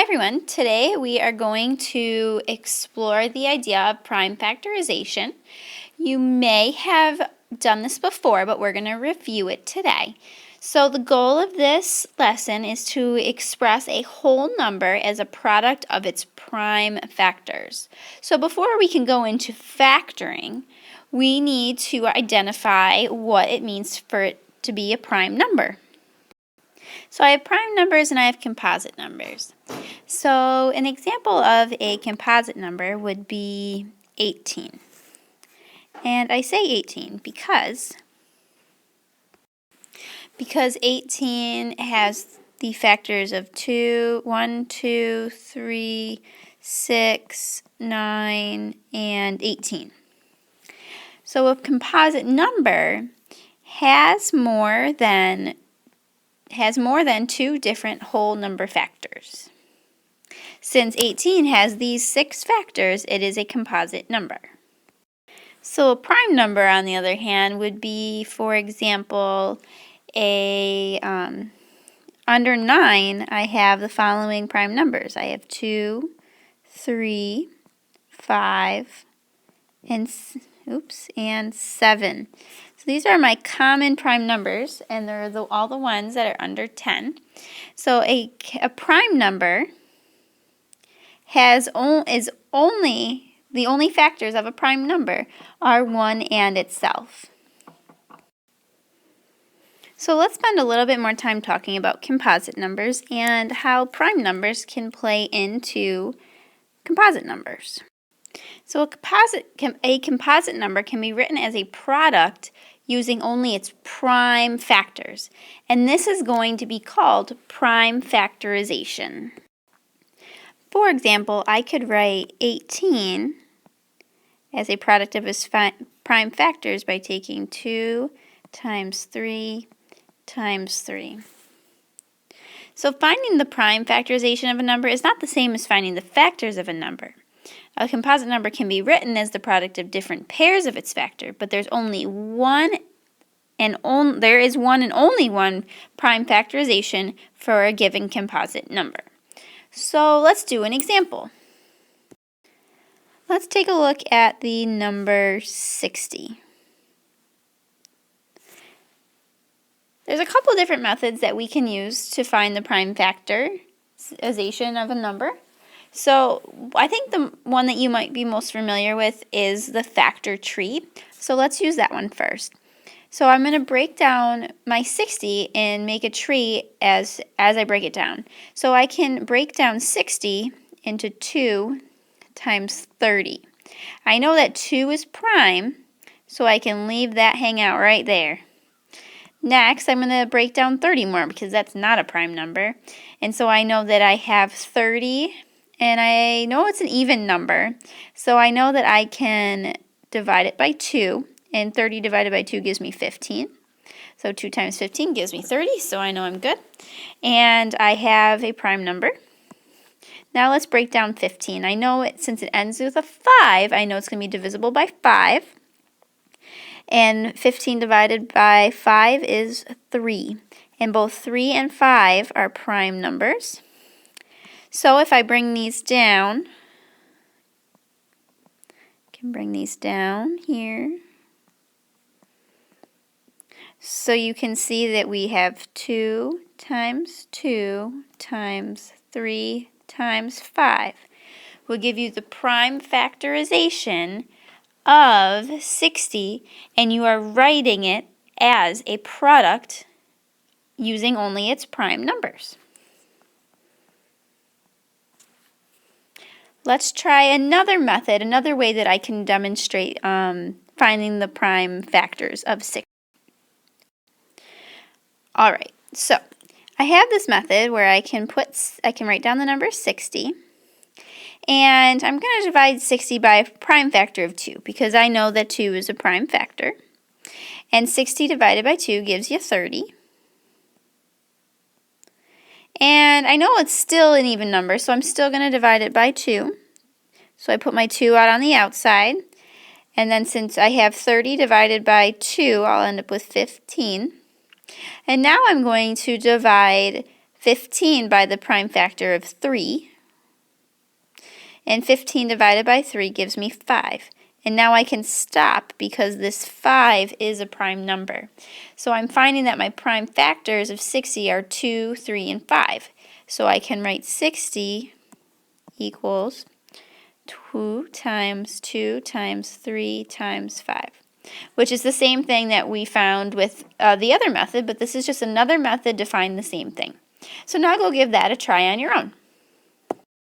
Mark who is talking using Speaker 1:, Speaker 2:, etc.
Speaker 1: everyone, today we are going to explore the idea of prime factorization. You may have done this before, but we're going to review it today. So the goal of this lesson is to express a whole number as a product of its prime factors. So before we can go into factoring, we need to identify what it means for it to be a prime number. So I have prime numbers and I have composite numbers. So an example of a composite number would be 18. And I say 18 because 18 has the factors of 1, 2, 3, 6, 9, and 18. So a composite number has more than two different whole number factors. Since 18 has these 6 factors, it is a composite number. So a prime number, on the other hand, would be, for example, under 9, I have the following prime numbers. I have 2, 3, 5, and 7. So these are my common prime numbers, and they're all the ones that are under 10. So a prime number the only factors of a prime number are 1 and itself. So let's spend a little bit more time talking about composite numbers and how prime numbers can play into composite numbers. So a composite number can be written as a product using only its prime factors, and this is going to be called prime factorization. For example, I could write 18 as a product of its prime factors by taking 2 times 3 times 3. So finding the prime factorization of a number is not the same as finding the factors of a number. A composite number can be written as the product of different pairs of its factor, but there is one and only one prime factorization for a given composite number. So let's do an example. Let's take a look at the number 60. There's a couple different methods that we can use to find the prime factorization of a number. So I think the one that you might be most familiar with is the factor tree. So let's use that one first. So I'm going to break down my 60 and make a tree as I break it down. So I can break down 60 into 2 times 30. I know that 2 is prime, so I can leave that hang out right there. Next, I'm going to break down 30 more because that's not a prime number. And so I know that I have 30, and I know it's an even number. So I know that I can divide it by 2. And 30 divided by 2 gives me 15. So 2 times 15 gives me 30, so I know I'm good. And I have a prime number. Now let's break down 15. I know since it ends with a 5, I know it's going to be divisible by 5. And 15 divided by 5 is 3. And both 3 and 5 are prime numbers. So if I bring these down, I can bring these down here. So you can see that we have 2 times 2 times 3 times 5 will give you the prime factorization of 60, and you are writing it as a product using only its prime numbers. Let's try another method, another way that I can demonstrate finding the prime factors of 60. Alright, so I have this method where I can write down the number 60, and I'm going to divide 60 by a prime factor of 2 because I know that 2 is a prime factor, and 60 divided by 2 gives you 30. And I know it's still an even number, so I'm still going to divide it by 2. So I put my 2 out on the outside, and then since I have 30 divided by 2, I'll end up with 15. And now I'm going to divide 15 by the prime factor of 3, And 15 divided by 3 gives me 5. And now I can stop because this 5 is a prime number. So I'm finding that my prime factors of 60 are 2, 3, and 5. So I can write 60 equals 2 times 2 times 3 times 5, which is the same thing that we found with the other method, but this is just another method to find the same thing. So now go give that a try on your own.